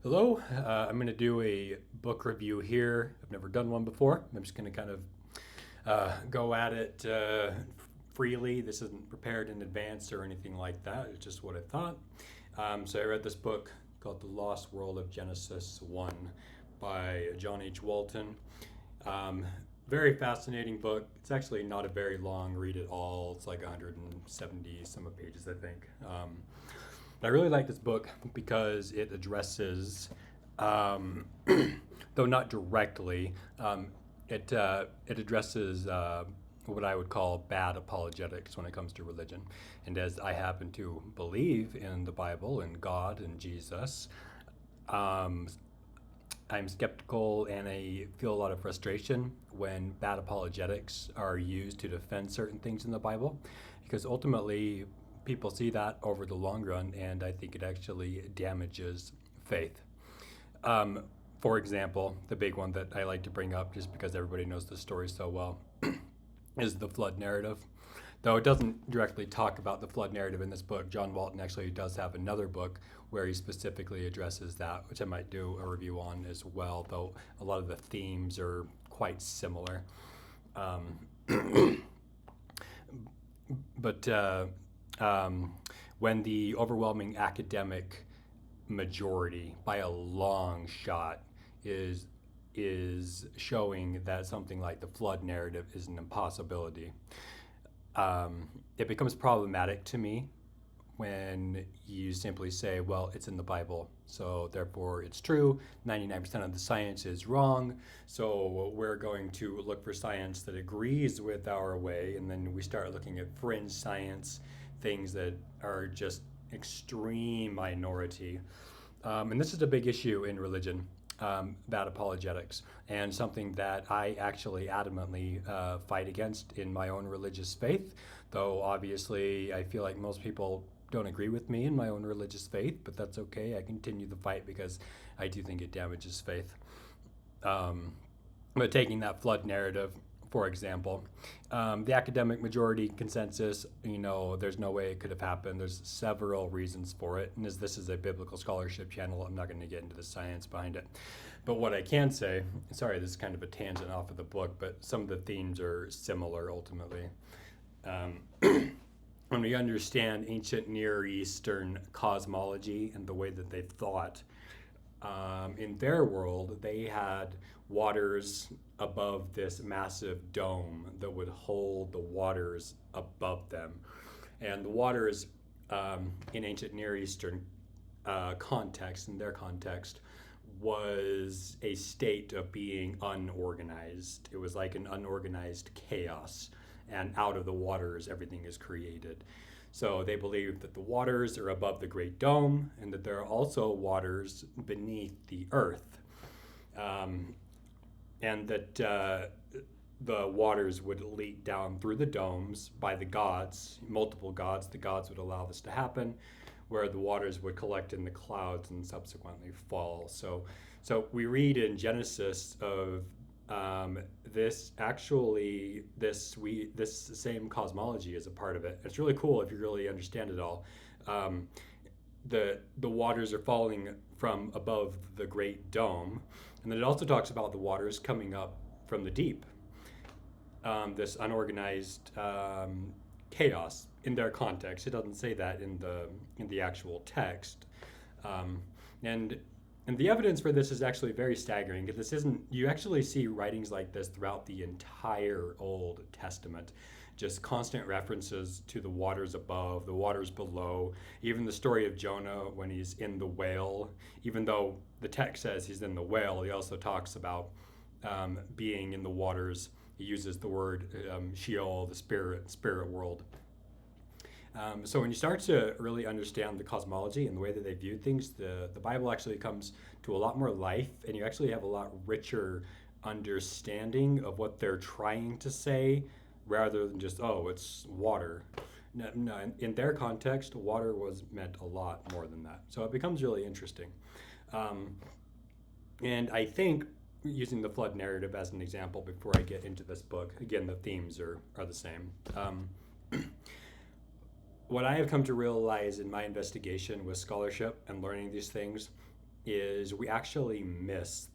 Hello, I'm going to do a book review here. I've never done one before. I'm just going to kind of go at it freely. This isn't prepared in advance or anything like that. It's just what I thought. So I read this book called The Lost World of Genesis 1 by John H. Walton. Um, Very fascinating book. It's actually not a very long read at all. It's like 170 some pages, I think. I really like this book because it addresses, um, though not directly, it addresses what I would call bad apologetics when it comes to religion. And as I happen to believe in the Bible and God and Jesus, um, I'm skeptical and I feel a lot of frustration when bad apologetics are used to defend certain things in the Bible, because ultimately people see that over the long run, and I think it actually damages faith. Um, for example, the big one that I like to bring up, just because everybody knows the story so well, is the flood narrative. Though it doesn't directly talk about the flood narrative in this book, John Walton actually does have another book where he specifically addresses that, which I might do a review on as well, though a lot of the themes are quite similar. Um, but when the overwhelming academic majority, by a long shot, is showing that something like the flood narrative is an impossibility, it becomes problematic to me when you simply say, well, it's in the Bible, so therefore it's true. 99% of the science is wrong, so we're going to look for science that agrees with our way, and then we start looking at fringe science, things that are just extreme minority. And this is a big issue in religion, bad apologetics, and something that I actually adamantly fight against in my own religious faith. Though obviously, I feel like most people don't agree with me in my own religious faith, but that's okay. I continue the fight because I do think it damages faith. Um, but taking that flood narrative, for example, the academic majority consensus, there's no way it could have happened. There's several reasons for it. And as this is a biblical scholarship channel, I'm not going to get into the science behind it. But what I can say, sorry, this is kind of a tangent off of the book, but some of the themes are similar ultimately. When we understand ancient Near Eastern cosmology and the way that they thought, in their world, they had waters above this massive dome that would hold the waters above them. And the waters in ancient Near Eastern context, in their context, was a state of being unorganized. It was like an unorganized chaos, and out of the waters, everything is created. So they believe that the waters are above the Great Dome and that there are also waters beneath the earth. Um, and that the waters would leak down through the domes by the gods, multiple gods. The gods would allow this to happen, where the waters would collect in the clouds and subsequently fall. So we read in Genesis of this same cosmology is a part of it. It's really cool if you really understand it all. Um, the waters are falling from above the great dome, and then it also talks about the waters coming up from the deep. This unorganized chaos in their context. It doesn't say that in the actual text, um, and and the evidence for this is actually very staggering. Because this isn't, you actually see writings like this throughout the entire Old Testament. Just constant references to the waters above, the waters below. Even the story of Jonah when he's in the whale, even though the text says he's in the whale, he also talks about being in the waters. He uses the word Sheol, the spirit world. So when you start to really understand the cosmology and the way that they viewed things, the Bible actually comes to a lot more life, and you actually have a lot richer understanding of what they're trying to say, rather than just, oh, it's water. No, no, in their context, water was meant a lot more than that. So it becomes really interesting. Um, and I think, using the flood narrative as an example before I get into this book, again, the themes are the same. What I have come to realize in my investigation with scholarship and learning these things is we actually miss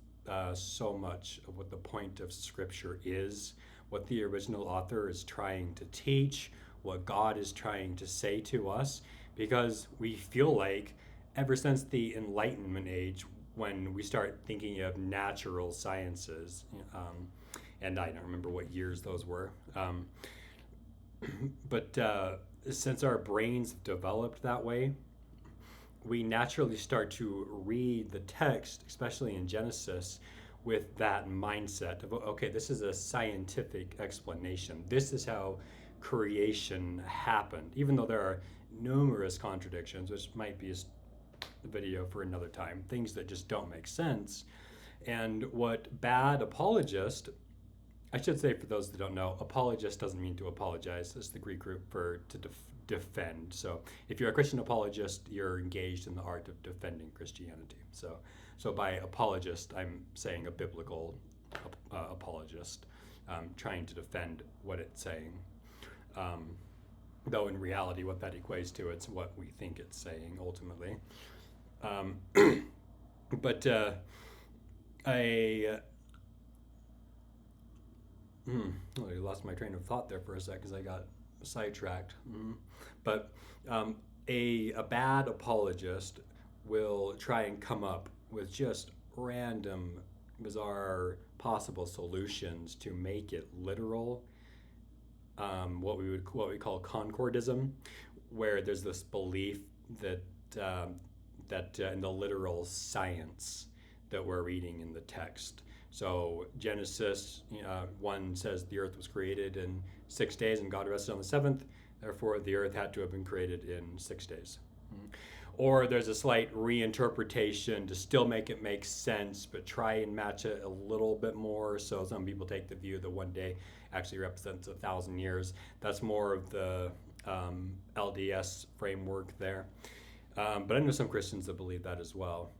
so much of what the point of Scripture is, what the original author is trying to teach, what God is trying to say to us, because we feel like ever since the Enlightenment age, when we start thinking of natural sciences, and I don't remember what years those were, but since our brains developed that way, we naturally start to read the text, especially in Genesis, with that mindset of, okay, this is a scientific explanation. This is how creation happened, even though there are numerous contradictions, which might be a video for another time, things that just don't make sense. And what bad apologist, I should say for those that don't know, apologist doesn't mean to apologize. It's the Greek root for to defend. So if you're a Christian apologist, you're engaged in the art of defending Christianity. So by apologist, I'm saying a biblical apologist, trying to defend what it's saying. Though in reality, what that equates to, it's what we think it's saying ultimately. But I lost my train of thought there for a sec because I got sidetracked. But a bad apologist will try and come up with just random, bizarre possible solutions to make it literal. What we call concordism, where there's this belief that in the literal science that we're reading in the text. So Genesis 1 says the earth was created in 6 days and God rested on the seventh. Therefore, the earth had to have been created in 6 days. Or there's a slight reinterpretation to still make it make sense, but try and match it a little bit more. So some people take the view that 1 day actually represents 1,000 years. That's more of the LDS framework there. But I know some Christians that believe that as well.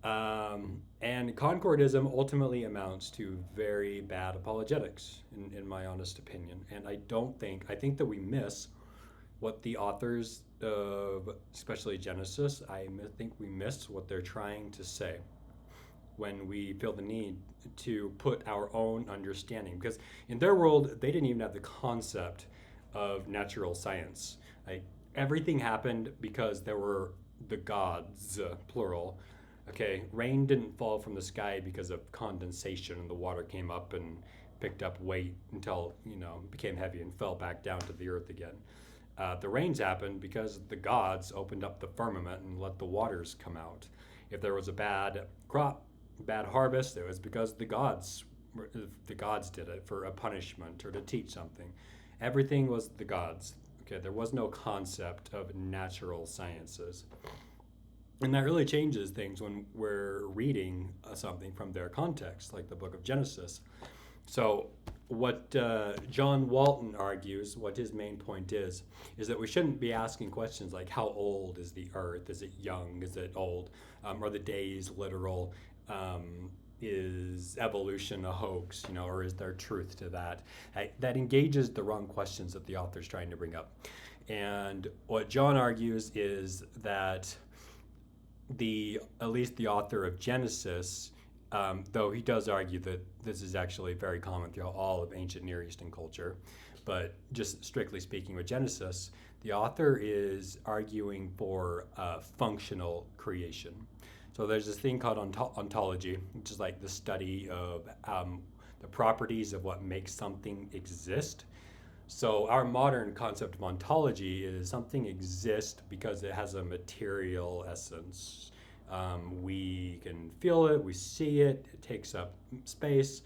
And concordism ultimately amounts to very bad apologetics, in my honest opinion. And I think that we miss what the authors of, especially Genesis, I think we miss what they're trying to say when we feel the need to put our own understanding. Because in their world, they didn't even have the concept of natural science. Like, everything happened because there were the gods, plural. Okay, rain didn't fall from the sky because of condensation and the water came up and picked up weight until, became heavy and fell back down to the earth again. The rains happened because the gods opened up the firmament and let the waters come out. If there was a bad crop, bad harvest, it was because the gods did it for a punishment or to teach something. Everything was the gods. Okay, there was no concept of natural sciences. And that really changes things when we're reading something from their context, like the book of Genesis. So what John Walton argues, what his main point is that we shouldn't be asking questions like, how old is the earth? Is it young? Is it old? Are the days literal? Is evolution a hoax? Or is there truth to that? That engages the wrong questions that the author's trying to bring up. And what John argues is that at least the author of Genesis, though he does argue that this is actually very common throughout all of ancient Near Eastern culture, but just strictly speaking with Genesis, the author is arguing for functional creation. So there's this thing called ontology, which is like the study of the properties of what makes something exist. So our modern concept of ontology is something exists because it has a material essence. We can feel it, we see it, it takes up space,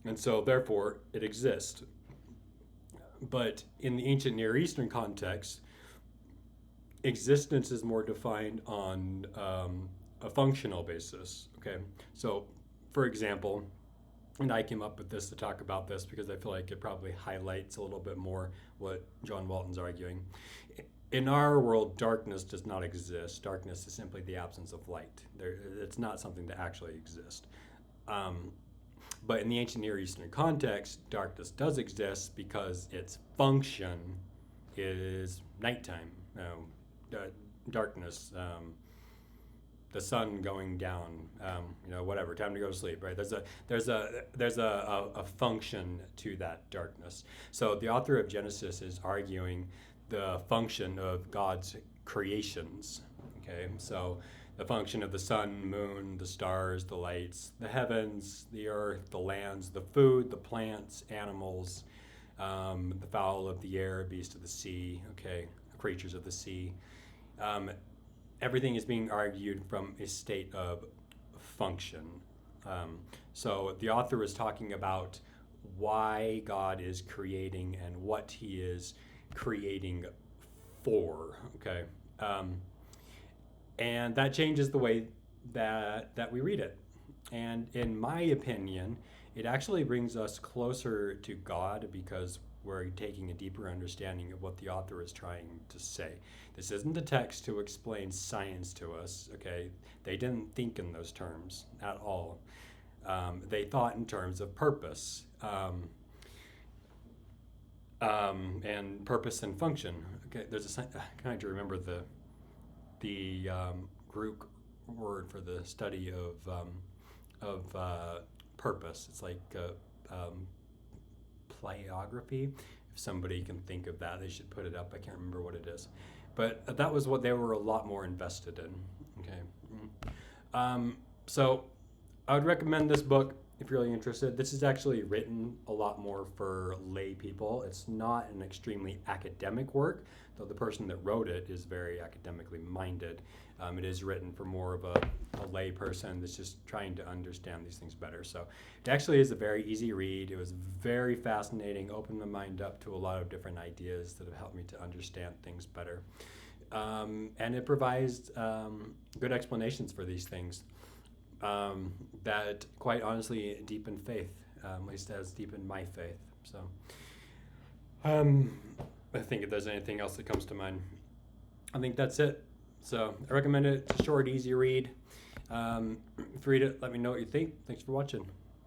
and so therefore it exists. But in the ancient Near Eastern context, existence is more defined on a functional basis. Okay, so for example, and I came up with this to talk about this because I feel like it probably highlights a little bit more what John Walton's arguing. In our world, darkness does not exist. Darkness is simply the absence of light. It's not something that actually exists. But in the ancient Near Eastern context, darkness does exist because its function is nighttime. Darkness. the sun going down, whatever, time to go to sleep, right? There's a function to that darkness. So the author of Genesis is arguing the function of God's creations. Okay, so the function of the sun, moon, the stars, the lights, the heavens, the earth, the lands, the food, the plants, animals, the fowl of the air, beasts of the sea, okay, creatures of the sea. Everything is being argued from a state of function. So the author is talking about why God is creating and what he is creating for, okay? And that changes the way that we read it. And in my opinion, it actually brings us closer to God because we're taking a deeper understanding of what the author is trying to say. This isn't a text to explain science to us, okay? They didn't think in those terms at all. They thought in terms of purpose and purpose and function. Okay, there's I can't remember the Greek word for the study of purpose. It's like pleiography. If somebody can think of that, they should put it up. I can't remember what it is, but that was what they were a lot more invested in. Okay, so I would recommend this book if you're really interested. This is actually written a lot more for lay people. It's not an extremely academic work, though the person that wrote it is very academically minded. It is written for more of a lay person that's just trying to understand these things better. So it actually is a very easy read. It was very fascinating, opened my mind up to a lot of different ideas that have helped me to understand things better. And it provides good explanations for these things that quite honestly deepen faith, at least as deepened my faith. So I think if there's anything else that comes to mind, I think that's it. So I recommend it. It's a short, easy read. If you read it, let me know what you think. Thanks for watching.